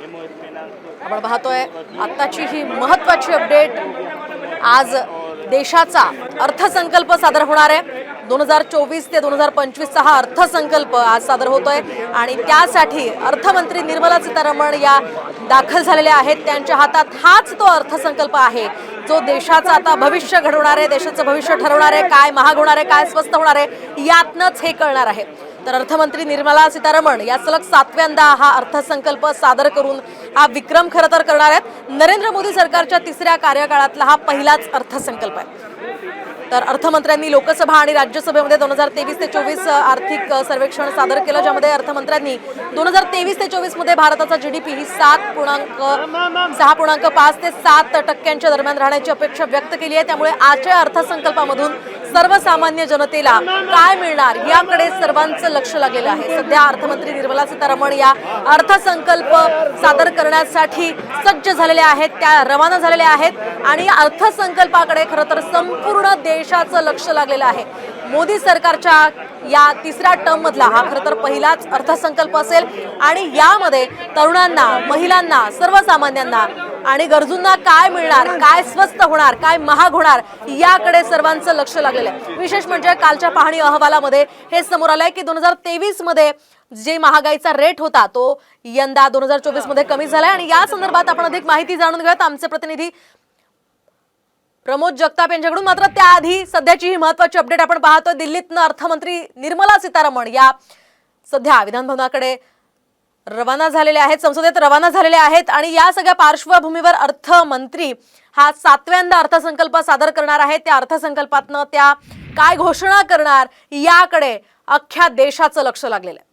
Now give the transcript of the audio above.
आपण पाहतोय आताची ही महत्त्वाची अपडेट। आज देशाचा अर्थसंकल्प सादर होणार आहे। 2024 ते 2025 चा हा अर्थसंकल्प आज सादर होतोय आणि त्यासाठी अर्थमंत्री निर्मला सीतारमण या दाखल झालेल्या आहेत। त्यांच्या हातात हाच तो अर्थसंकल्प आहे जो देशाचा आता भविष्य घडवणार आहे, देशाचं भविष्य ठरवणार आहे। काय महाग होणार आहे, काय स्वस्त होणार आहे, यातनच हे कळणार आहे। तर अर्थमंत्री निर्मला सीतारमण या सलग 7व्यांदा हा अर्थसंकल्प सादर करून हा विक्रम खरं तर करणार आहेत। नरेंद्र मोदी सरकारच्या 3ऱ्या कार्यकाळातला हा पहिलाच अर्थसंकल्प आहे। तर अर्थमंत्र्यांनी लोकसभा आणि राज्यसभेमध्ये 2023 ते 24 आर्थिक सर्वेक्षण सादर केलं, ज्यामध्ये अर्थमंत्र्यांनी 2023 ते 24 मध्ये भारताचा जीडीपी ही 6.5 ते 7% दरम्यान राहण्याची अपेक्षा व्यक्त केली आहे। त्यामुळे आजच्या अर्थसंकल्पामधून सर्वसामान्य जनतेला काय मिळणार याकडे सर्वांचं लक्ष लागलेलं आहे। सध्या अर्थमंत्री निर्मला सीतारमण या अर्थसंकल्प सादर करण्यासाठी सज्ज झालेल्या आहेत, त्या रवाना झालेल्या आहेत आणि अर्थसंकल्पाकडे खरं तर संपूर्ण देशाचं लक्ष लागलेलं आहे। मोदी सरकारच्या या 3ऱ्या टर्म मधला हा खरं तर पहिलाच अर्थसंकल्प असेल आणि यामध्ये तरुणांना, महिलांना, सर्वसामान्यांना आणि गरजूंना काय मिळणार, काय स्वस्त होणार, काय महाग होणार याकडे सर्वांचं लक्ष लागलेलं आहे। विशेष म्हणजे कालच्या पाहणी अहवालामध्ये हे समोर आलंय की 2023 मध्ये जे महागाईचा रेट होता तो यंदा 2024 मध्ये कमी झालाय आणि या संदर्भात आपण अधिक माहिती जाणून घेऊयात आमचे प्रतिनिधी प्रमोद जगताप यांच्याकडून। मात्र त्याआधी सध्याची ही महत्त्वाची अपडेट आपण पाहतोय। दिल्लीतनं अर्थमंत्री निर्मला सीतारमण या सध्या विधानभवनाकडे रवाना झालेले आहेत, संसदेत रवाना झालेले आहेत आणि या सगळ्या पार्श्वभूमीवर अर्थमंत्री हा 7व्यांदा अर्थसंकल्प सादर करणार आहेत। त्या अर्थसंकल्पातनं त्या काय घोषणा करणार याकडे अख्ख्या देशाचं लक्ष लागलेलं आहे।